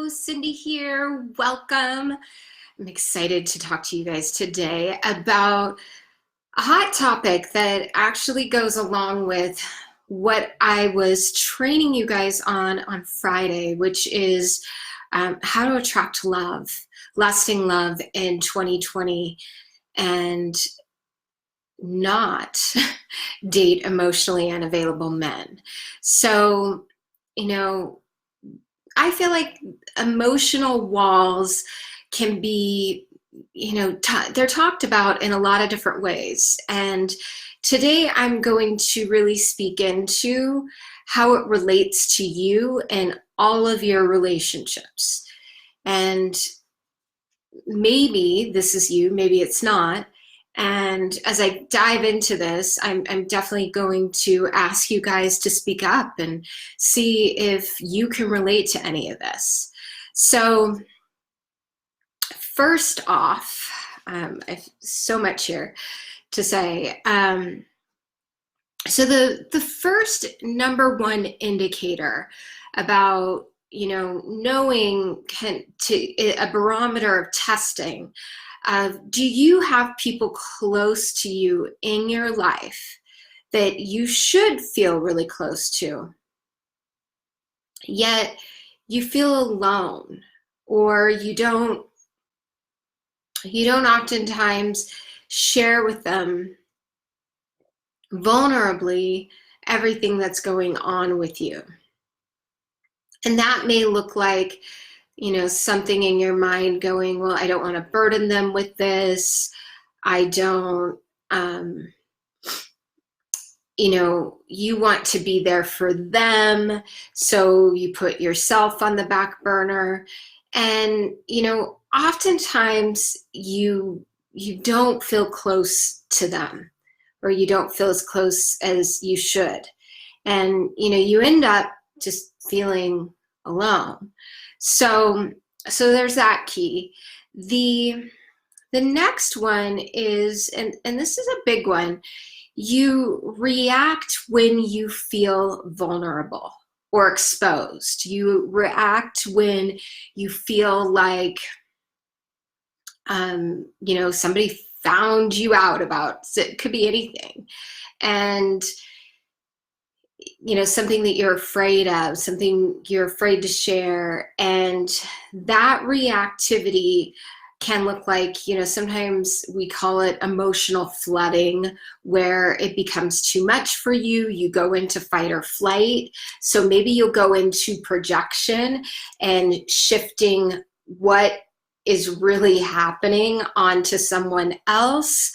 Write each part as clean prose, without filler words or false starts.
Cindy here. Welcome. I'm excited to talk to you guys today about a hot topic that actually goes along with what I was training you guys on Friday, which is how to attract love, lasting love in 2020 and not date emotionally unavailable men. So, you know, I feel like emotional walls can be, they're talked about in a lot of different ways. And today I'm going to really speak into how it relates to you and all of your relationships. And maybe this is you, maybe it's not. And as I dive into this, I'm definitely going to ask you guys to speak up and see if you can relate to any of this. So first off, I have so much here to say. So the first number one indicator about knowing a barometer of testing of, do you have people close to you in your life that you should feel really close to, yet you feel alone, or you don't oftentimes share with them vulnerably everything that's going on with you. And that may look like, something in your mind going, well, I don't want to burden them with this. I don't, you want to be there for them. So you put yourself on the back burner. And, oftentimes you don't feel close to them, or you don't feel as close as you should. And, you end up just feeling alone. So there's that key. The next one is, and this is a big one, you react when you feel vulnerable or exposed. You react when you feel like, somebody found you out about, so it could be anything. And something that you're afraid of, something you're afraid to share. And that reactivity can look like, sometimes we call it emotional flooding, where it becomes too much for you. You go into fight or flight. So maybe you'll go into projection and shifting what is really happening onto someone else,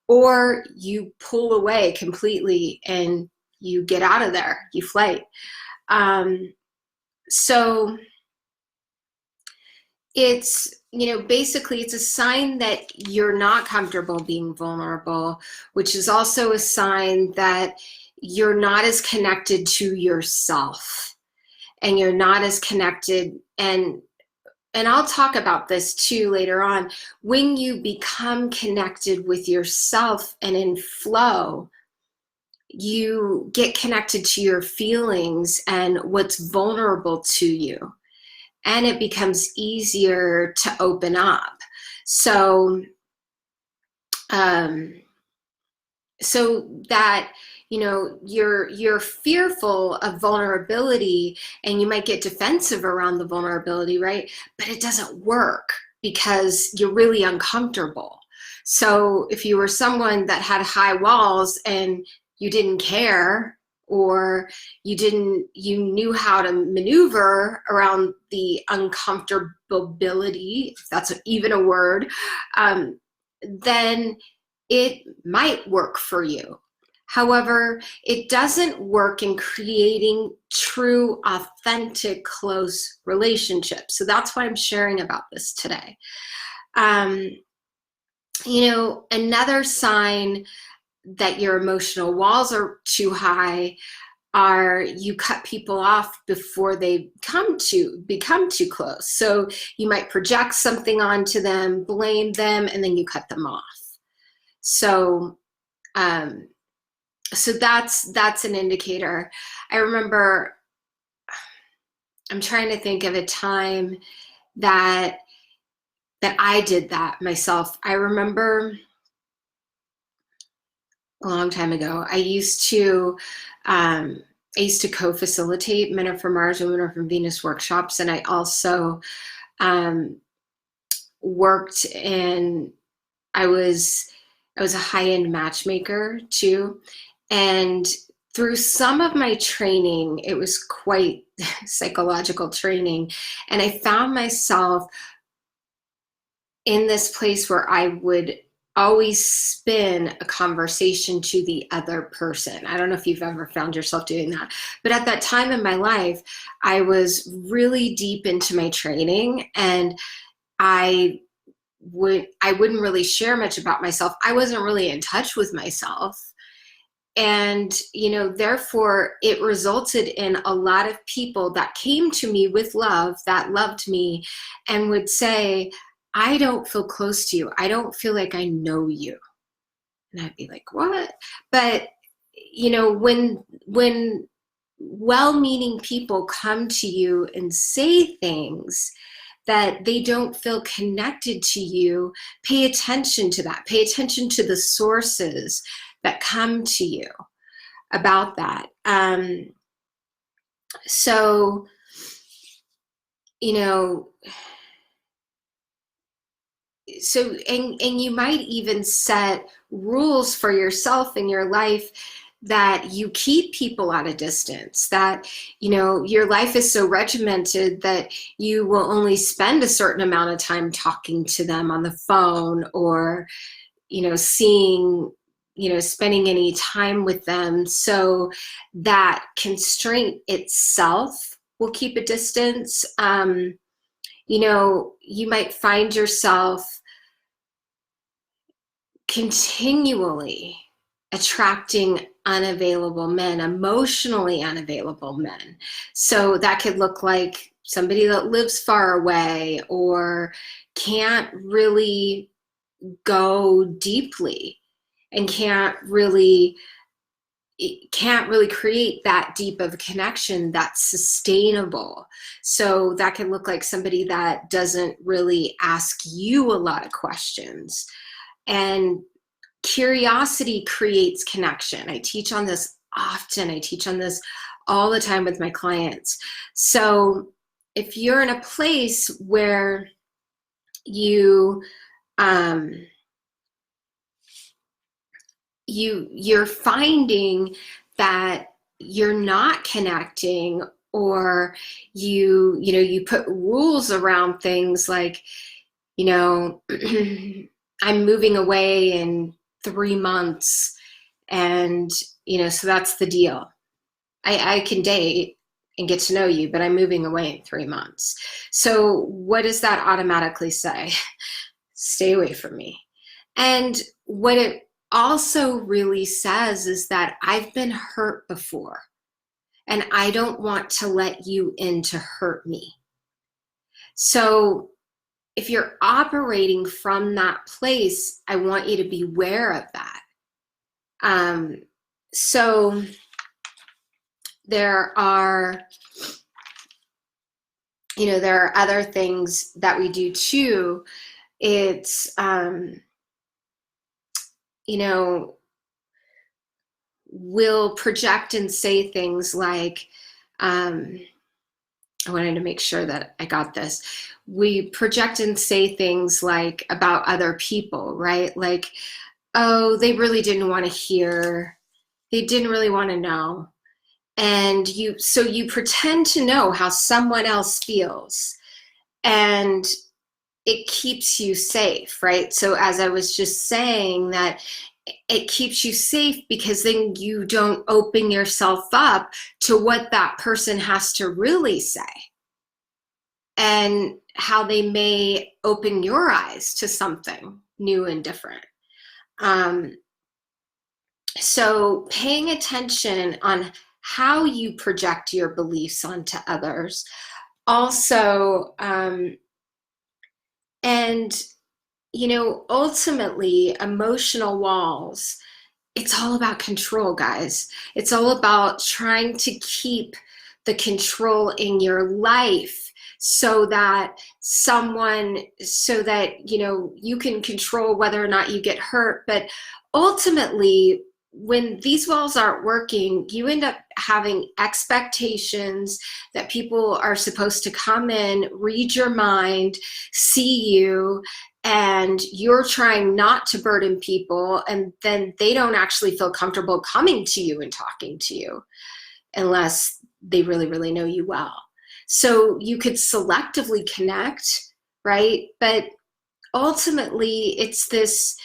or you pull away completely and you get out of there, you flight. So it's, basically it's a sign that you're not comfortable being vulnerable, which is also a sign that you're not as connected to yourself, and you're not as connected. And I'll talk about this too later on. When you become connected with yourself and in flow, you get connected to your feelings and what's vulnerable to you, and it becomes easier to open up. So that you're fearful of vulnerability, and you might get defensive around the vulnerability, right? But it doesn't work because you're really uncomfortable. So if you were someone that had high walls and you didn't care, or you knew how to maneuver around the uncomfortability, if that's even a word, then it might work for you. However, it doesn't work in creating true, authentic, close relationships. So that's why I'm sharing about this today. Another sign that your emotional walls are too high are you cut people off before they become too close. So you might project something onto them, blame them, and then you cut them off. So that's an indicator. I remember I'm trying to think of a time that I did that myself. I remember a long time ago, I used to co-facilitate Men Are From Mars and Women Are From Venus workshops, and I also um, worked in. I was a high-end matchmaker too, and through some of my training, it was quite psychological training, and I found myself in this place where I would always spin a conversation to the other person. I don't know if you've ever found yourself doing that, but at that time in my life, I was really deep into my training, and I I wouldn't really share much about myself. I wasn't really in touch with myself. And, therefore it resulted in a lot of people that came to me with love, that loved me, and would say, I don't feel close to you. I don't feel like I know you. And I'd be like, what? But, when well-meaning people come to you and say things that they don't feel connected to you, pay attention to that. Pay attention to the sources that come to you about that. So, you know, and you might even set rules for yourself in your life that you keep people at a distance, that your life is so regimented that you will only spend a certain amount of time talking to them on the phone, or seeing, spending any time with them. So that constraint itself will keep a distance. You might find yourself continually attracting unavailable men, emotionally unavailable men. So that could look like somebody that lives far away, or can't really go deeply, and can't really create that deep of a connection that's sustainable. So that can look like somebody that doesn't really ask you a lot of questions. And curiosity creates connection. I teach on this often. I teach on this all the time with my clients. So if you're in a place where you're finding that you're not connecting, or you put rules around things like, I'm moving away in 3 months, and so that's the deal. I can date and get to know you, but I'm moving away in 3 months. So what does that automatically say? Stay away from me. And what it also really says is that I've been hurt before, and I don't want to let you in to hurt me. So if you're operating from that place, I want you to be aware of that. So there are other things that we do too. It's, we'll project and say things like, I wanted to make sure that I got this. We project and say things like about other people, right? Like, oh, they really didn't want to hear. They didn't really want to know. And so you pretend to know how someone else feels, and it keeps you safe, right? So as I was just saying, that it keeps you safe because then you don't open yourself up to what that person has to really say, and how they may open your eyes to something new and different. So paying attention on how you project your beliefs onto others. Also, and ultimately, emotional walls, it's all about control, guys. It's all about trying to keep the control in your life, so that you can control whether or not you get hurt. But ultimately, when these walls aren't working, you end up having expectations that people are supposed to come in, read your mind, see you, and you're trying not to burden people, and then they don't actually feel comfortable coming to you and talking to you unless they really, really know you well. So you could selectively connect, right? But ultimately, it's this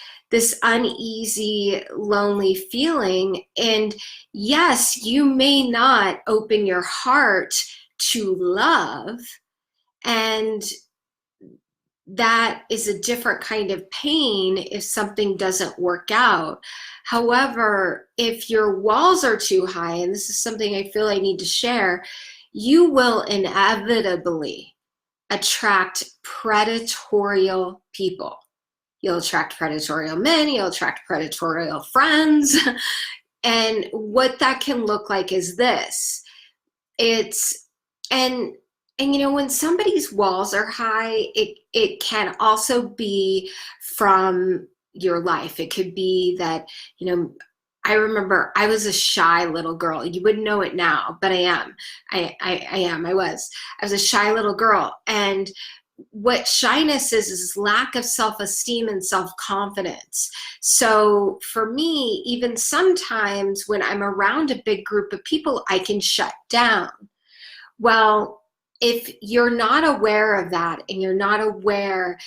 uneasy, lonely feeling. And yes, you may not open your heart to love, and that is a different kind of pain if something doesn't work out. However, if your walls are too high, and this is something I feel I need to share, you will inevitably attract predatory people. You'll attract predatory men, you'll attract predatory friends. And what that can look like is this. When somebody's walls are high, it can also be from your life. It could be that, I remember I was a shy little girl. You wouldn't know it now, but I am. I was a shy little girl. And what shyness is lack of self-esteem and self-confidence. So for me, even sometimes when I'm around a big group of people, I can shut down. Well, if you're not aware of that, and you're not aware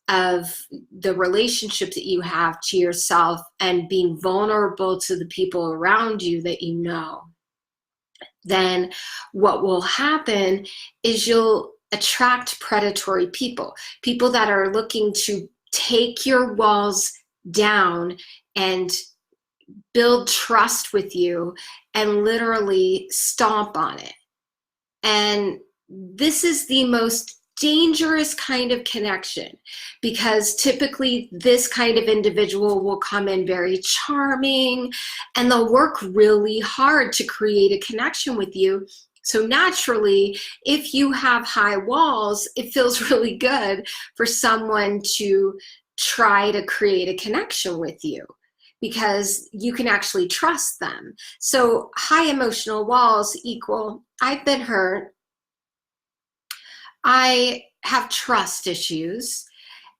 of the relationship that you have to yourself and being vulnerable to the people around you that you know, then what will happen is you'll attract predatory people that are looking to take your walls down and build trust with you and literally stomp on it. And this is the most dangerous kind of connection, because typically this kind of individual will come in very charming and they'll work really hard to create a connection with you. So naturally, if you have high walls, it feels really good for someone to try to create a connection with you, because you can actually trust them. So high emotional walls equal, I've been hurt, I have trust issues.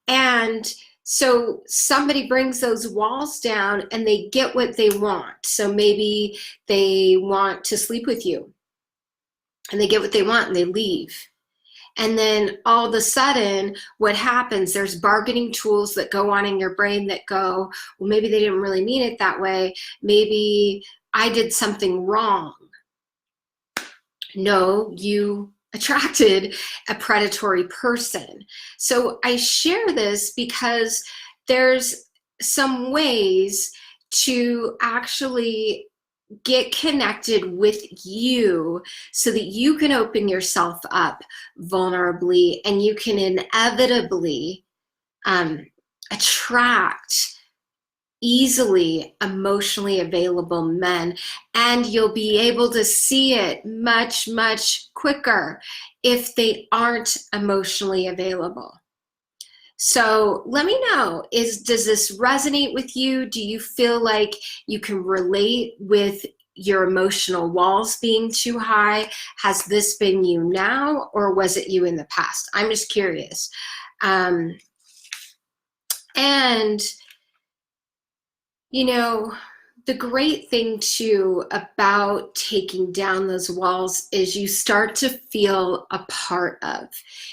And so somebody brings those walls down and they get what they want. So maybe they want to sleep with you and they get what they want and they leave. And then all of a sudden, what happens, there's bargaining tools that go on in your brain that go, well, maybe they didn't really mean it that way. Maybe I did something wrong. No, you attracted a predatory person. So I share this because there's some ways to actually get connected with you so that you can open yourself up vulnerably, and you can inevitably attract easily emotionally available men, and you'll be able to see it much, much quicker if they aren't emotionally available. So let me know, does this resonate with you? Do you feel like you can relate with your emotional walls being too high? Has this been you now, or was it you in the past? I'm just curious. And the great thing too about taking down those walls is you start to feel a part of,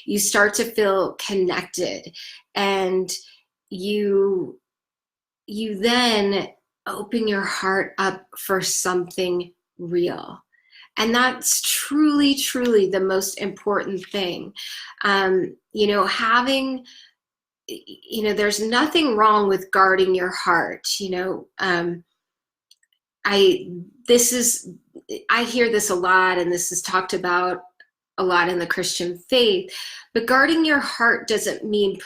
you start to feel connected, and you then open your heart up for something real. And that's truly, truly the most important thing. There's nothing wrong with guarding your heart. I hear this a lot, and this is talked about a lot in the Christian faith, but guarding your heart doesn't mean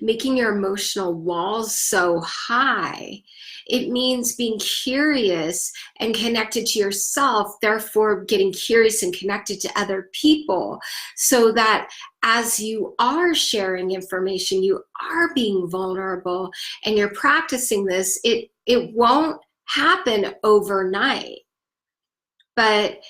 making your emotional walls so high. It means being curious and connected to yourself, therefore getting curious and connected to other people, so that as you are sharing information, you are being vulnerable and you're practicing this, it won't happen overnight. But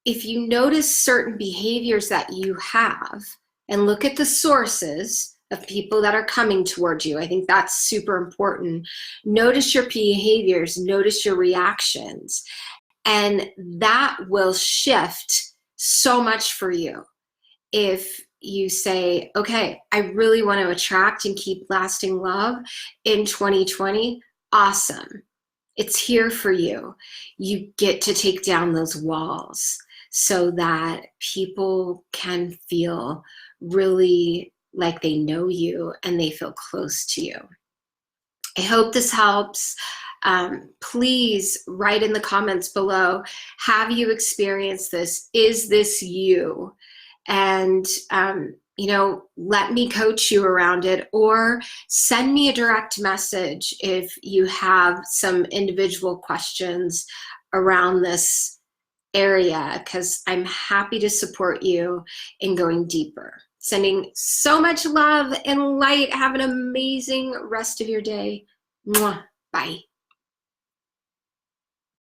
if you notice certain behaviors that you have and look at the sources of people that are coming towards you, I think that's super important. Notice your behaviors, notice your reactions, and that will shift so much for you. If you say, okay, I really want to attract and keep lasting love in 2020, awesome. It's here for you. You get to take down those walls so that people can feel really like they know you and they feel close to you. I hope this helps. Please write in the comments below, have you experienced this? Is this you? And let me coach you around it, or send me a direct message if you have some individual questions around this area, because I'm happy to support you in going deeper. Sending so much love and light. Have an amazing rest of your day. Mwah. Bye.